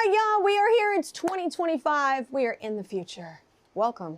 right, y'all, we are here. It's 2025. We are in the future. Welcome.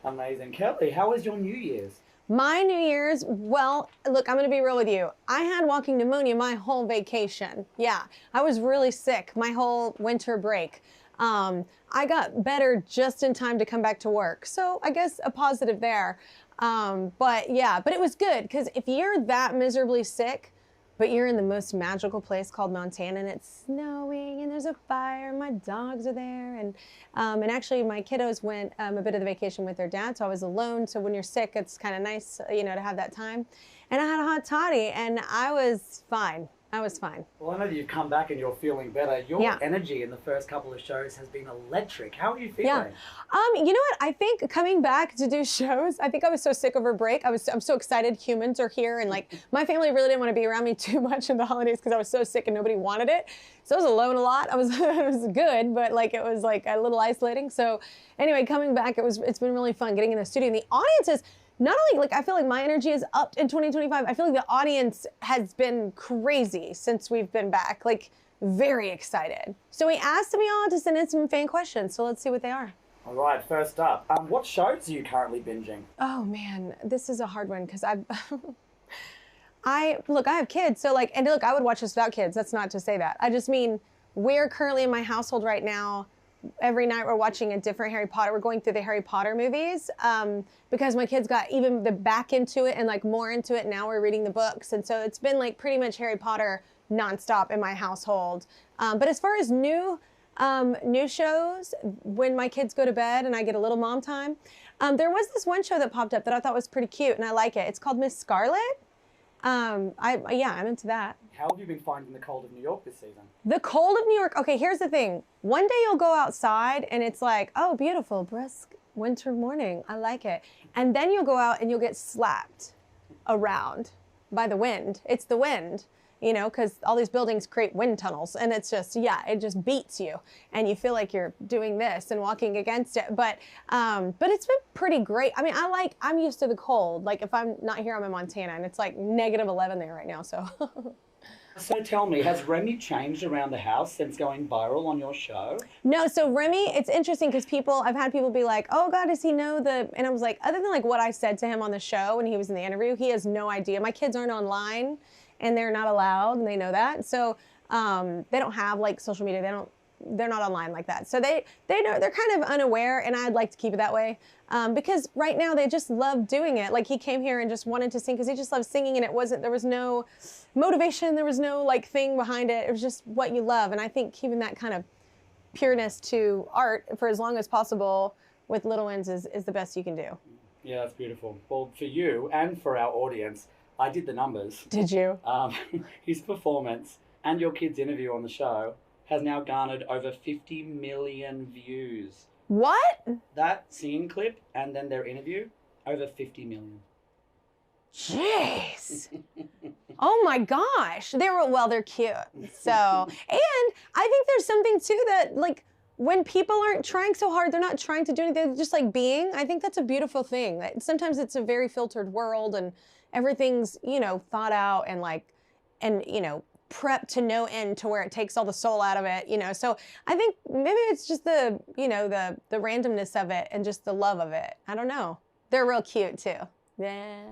Amazing. Kelly, how was your New Year's? My New Year's, well, look, I'm going to be real with you. I had walking pneumonia my whole vacation. Yeah, I was really sick my whole winter break. I got better just in time to come back to work. So I guess a positive there. But it was good because if you're that miserably sick, but you're in the most magical place called Montana and it's snowing and there's a fire and my dogs are there. And actually my kiddos went a bit of the vacation with their dad, so I was alone. So when you're sick, it's kind of nice, to have that time. And I had a hot toddy and I was fine. I was fine. Well, I know that you've come back and you're feeling better. Your energy in the first couple of shows has been electric. How are you feeling? Yeah. You know what? I think coming back to do shows, I think I was so sick over break. I'm so excited humans are here. And like my family really didn't want to be around me too much in the holidays because I was so sick and nobody wanted it. So I was alone a lot. It was good, but it was a little isolating. So anyway, coming back, it's been really fun getting in the studio. And the audiences, not only I feel like my energy is up in 2025, I feel like the audience has been crazy since we've been back, very excited. So we asked me all to send in some fan questions, so let's see what they are. All right, first up, what shows are you currently binging? Oh man, this is a hard one because I have kids, so I would watch this without kids. That's not to say that. I just mean we're currently in my household right now. Every night we're watching a different Harry Potter. We're going through the Harry Potter movies because my kids got even the back into it and more into it. Now we're reading the books. And so it's been pretty much Harry Potter nonstop in my household. But as far as new shows, when my kids go to bed and I get a little mom time, there was this one show that popped up that I thought was pretty cute and I like it. It's called Miss Scarlet. I'm into that. How have you been finding the cold of New York this season? The cold of New York. Okay, here's the thing. One day you'll go outside and it's oh, beautiful, brisk winter morning. I like it. And then you'll go out and you'll get slapped around by the wind. It's the wind, because all these buildings create wind tunnels and it's just, it just beats you and you feel like you're doing this and walking against it. But it's been pretty great. I mean, I'm used to the cold. If I'm not here, I'm in Montana and it's -11 there right now. So. So tell me, has Remy changed around the house since going viral on your show? No, so Remy, it's interesting because I've had people be like, oh God, does he know and I was like, other than what I said to him on the show when he was in the interview, he has no idea. My kids aren't online and they're not allowed and they know that. So they don't have social media. They're not online like that. So they know, they're kind of unaware and I'd like to keep it that way because right now they just love doing it. He came here and just wanted to sing because he just loves singing and there was no motivation. There was no thing behind it. It was just what you love. And I think keeping that kind of pureness to art for as long as possible with little ones is the best you can do. Yeah, that's beautiful. Well, for you and for our audience, I did the numbers. Did you? His performance and your kids' interview on the show has now garnered over 50 million views. What? That singing clip and then their interview, over 50 million. Jeez. Oh my gosh. They're cute. So, and I think there's something too that when people aren't trying so hard, they're not trying to do anything, they're just being. I think that's a beautiful thing. Sometimes it's a very filtered world and everything's, thought out and prepped to no end to where it takes all the soul out of it, So I think maybe it's just the randomness of it and just the love of it. I don't know. They're real cute too. Yeah.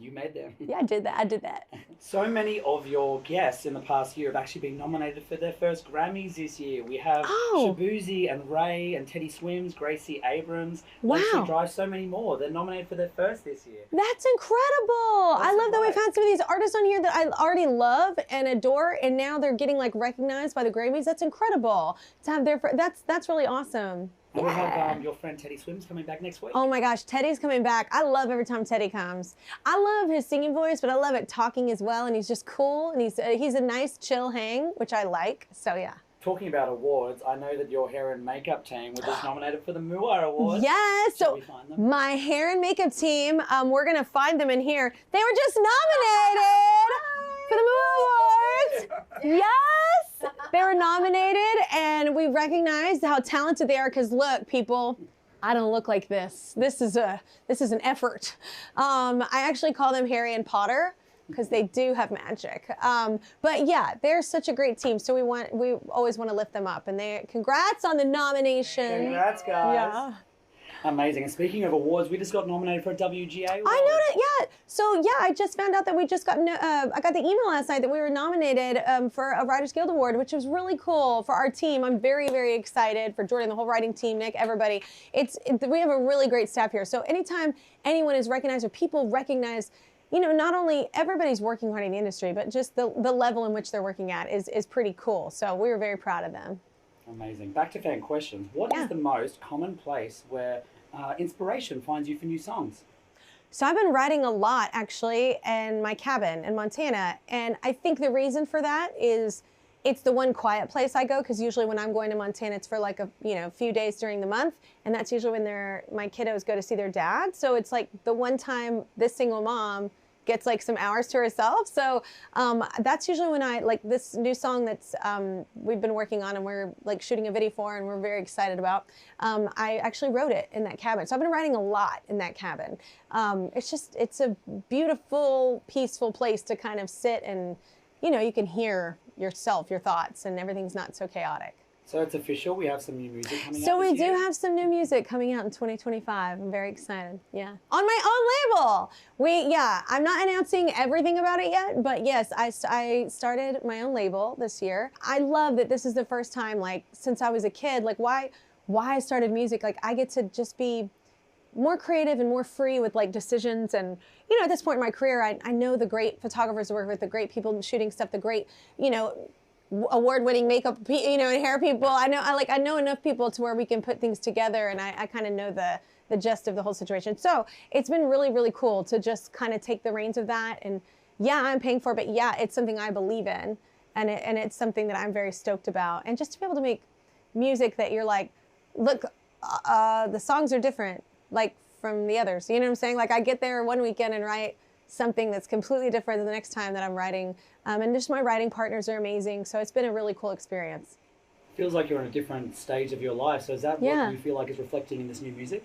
You made them. Yeah, I did that. So many of your guests in the past year have actually been nominated for their first Grammys this year. We have Shabuzi and Ray and Teddy Swims, Gracie Abrams. Wow. Drive, so many more. They're nominated for their first this year. That's incredible. I love that we've had some of these artists on here that I already love and adore, and now they're getting recognized by the Grammys. That's incredible to have that's really awesome. And we have your friend Teddy Swims coming back next week. Oh my gosh, Teddy's coming back. I love every time Teddy comes. I love his singing voice, but I love it talking as well. And he's just cool. And he's a nice, chill hang, which I like. So yeah. Talking about awards, I know that your hair and makeup team was just nominated for the MUA Awards. Yes. Shall we find them? My hair and makeup team, we're going to find them in here. They were just nominated for the MUA Awards. Yes. They were nominated and we recognized how talented they are because look, people, I don't look like this. This is an effort. I actually call them Harry and Potter because they do have magic. But yeah, they're such a great team. So we always want to lift them up. And congrats on the nomination. Congrats, guys. Yeah. Amazing. And speaking of awards, we just got nominated for a WGA award. I know that, yeah. So yeah, I just found out that we just got, I got the email last night that we were nominated for a Writers Guild Award, which was really cool for our team. I'm very, very excited for Jordan, the whole writing team, Nick, everybody. We have a really great staff here. So anytime anyone is recognized or people recognize, you know, not only everybody's working hard in the industry, but just the level in which they're working at is pretty cool. So we were very proud of them. Amazing. Back to fan questions. What is the most common place where inspiration finds you for new songs? So I've been writing a lot, actually, in my cabin in Montana. And I think the reason for that is it's the one quiet place I go, because usually when I'm going to Montana, it's for like a few days during the month. And that's usually when my kiddos go to see their dad. So it's like the one time this single mom gets like some hours to herself. So that's usually when I, like this new song that's we've been working on and we're like shooting a video for and we're very excited about. I actually wrote it in that cabin. So I've been writing a lot in that cabin. It's a beautiful, peaceful place to kind of sit and, you know, you can hear yourself, your thoughts, and everything's not so chaotic. So it's official, we have some new music coming out So this we do year? have some new music coming out in 2025. I'm very excited, yeah. On my own label! I'm not announcing everything about it yet, but yes, I started my own label this year. I love that this is the first time, like, since I was a kid, like, why I started music, like, I get to just be more creative and more free with, like, decisions. And, you know, at this point in my career, I know the great photographers I work with, the great people shooting stuff, the great, you know, award-winning makeup, you know, and hair people. I know enough people to where we can put things together, and I kind of know the gist of the whole situation. So it's been really, really cool to just kind of take the reins of that. And yeah, I'm paying for it, but yeah, it's something I believe in, and it's something that I'm very stoked about. And just to be able to make music that you're like, look, the songs are different, like from the others. You know what I'm saying? Like I get there one weekend and write something that's completely different than the next time that I'm writing. And just my writing partners are amazing. So it's been a really cool experience. Feels like you're in a different stage of your life. So is that what you feel like is reflecting in this new music?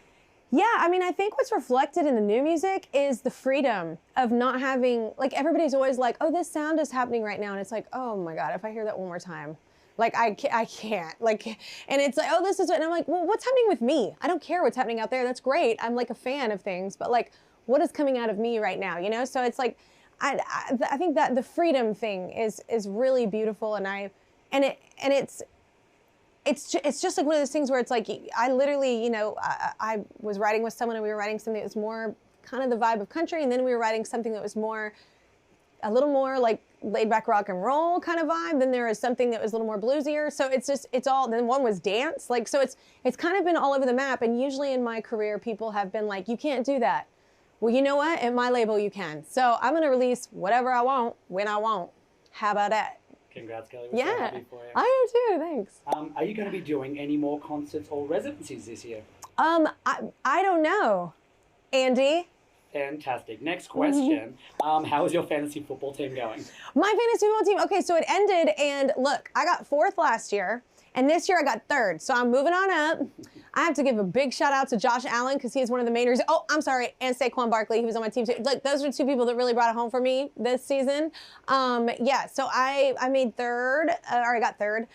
Yeah, I mean, I think what's reflected in the new music is the freedom of not having, like everybody's always like, oh, this sound is happening right now. And it's like, oh my God, if I hear that one more time, like I can't, like, and it's like, oh, this is, and I'm like, well, what's happening with me? I don't care what's happening out there. That's great. I'm like a fan of things, but like, what is coming out of me right now, you know? So it's like, I think that the freedom thing is really beautiful, and it's just like one of those things where it's like, I literally, you know, I was writing with someone and we were writing something that was more kind of the vibe of country, and then we were writing something that was a little more like laid back rock and roll kind of vibe. Then there was something that was a little more bluesier. So it's all, then one was dance. Like, so it's kind of been all over the map. And usually in my career, people have been like, you can't do that. Well, you know what? At my label, you can. So I'm going to release whatever I want, when I want. How about that? Congrats, Kelly. We're so happy for you. I am too. Thanks. Are you going to be doing any more concerts or residencies this year? I don't know. Andy? Fantastic. Next question. How is your fantasy football team going? My fantasy football team, okay, so it ended, and look, I got 4th last year, and this year I got 3rd, so I'm moving on up. I have to give a big shout out to Josh Allen, because he is one of the main reasons. Oh, I'm sorry, and Saquon Barkley, he was on my team too. Like, those are 2 people that really brought it home for me this season. Yeah, so I made 3rd, or I got 3rd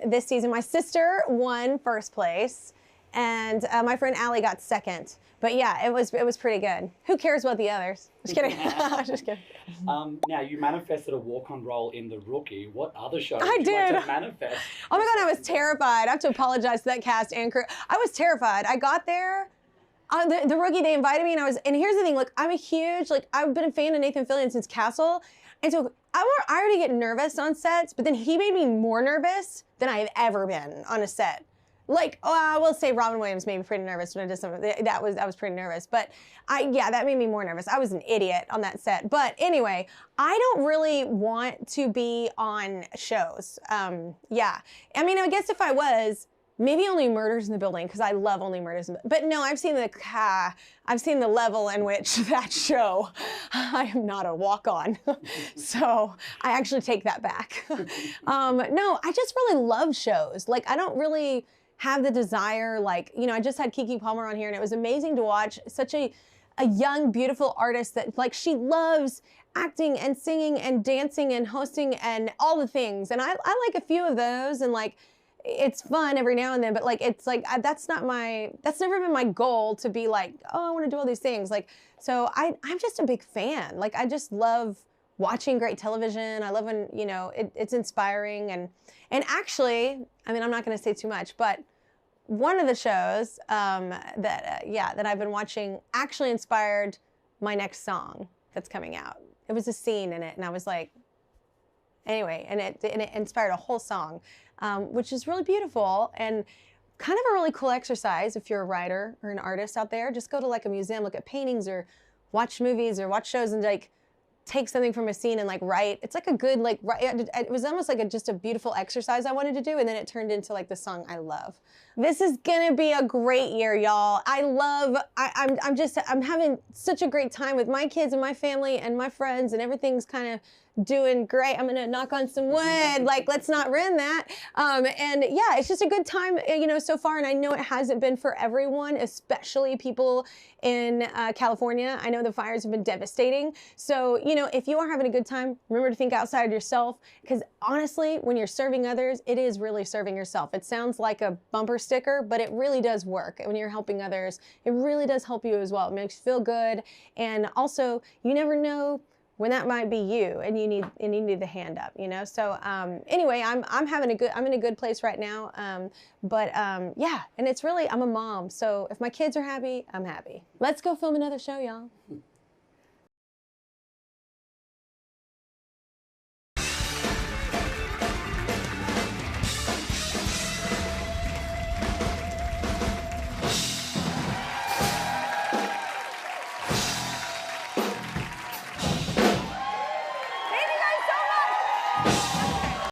this season. My sister won 1st place, and my friend Allie got 2nd. But yeah, it was pretty good. Who cares about the others? Just kidding. Just kidding. Now, you manifested a walk-on role in The Rookie. What other show I did you like to manifest? Oh my God, I was terrified. I have to apologize to that cast and crew. I was terrified. I got there. The Rookie, they invited me, and here's the thing, look, I'm a huge, like, I've been a fan of Nathan Fillion since Castle, and so I already get nervous on sets, but then he made me more nervous than I have ever been on a set. Like, oh, I will say Robin Williams made me pretty nervous when I did something. That was pretty nervous. But that made me more nervous. I was an idiot on that set. But anyway, I don't really want to be on shows. Yeah. I mean, I guess if I was, maybe Only Murders in the Building, because I love Only Murders. But no, I've seen the level in which that show, I am not a walk-on. So I actually take that back. No, I just really love shows. Like, I don't really have the desire, like, you know, I just had Keke Palmer on here, and it was amazing to watch such a young, beautiful artist that, like, she loves acting and singing and dancing and hosting and all the things. And I like a few of those, and like, it's fun every now and then, but like, it's like, that's never been my goal to be like, oh, I want to do all these things. Like, so I'm just a big fan. Like, I just love watching great television. I love when, you know, it's inspiring. And actually, I mean, I'm not going to say too much, but one of the shows that I've been watching actually inspired my next song that's coming out. It was a scene in it, and I was like, anyway, and it inspired a whole song, which is really beautiful and kind of a really cool exercise if you're a writer or an artist out there. Just go to like a museum, look at paintings, or watch movies or watch shows, and like take something from a scene and like write. It's like a good, like, it was almost like just a beautiful exercise I wanted to do, and then it turned into like the song I love. This is gonna be a great year, y'all. I'm having such a great time with my kids and my family and my friends, and everything's kind of doing great. I'm gonna knock on some wood, like, let's not ruin that. And yeah, it's just a good time, you know, so far. And I know it hasn't been for everyone, especially people in California. I know the fires have been devastating. So, you know, if you are having a good time, remember to think outside yourself, because honestly, when you're serving others, it is really serving yourself. It sounds like a bumper sticker, but it really does work. When you're helping others, it really does help you as well. It makes you feel good. And also, you never know when that might be you, and you need the hand up, you know. So anyway, I'm in a good place right now. Yeah, and it's really, I'm a mom, so if my kids are happy, I'm happy. Let's go film another show, y'all.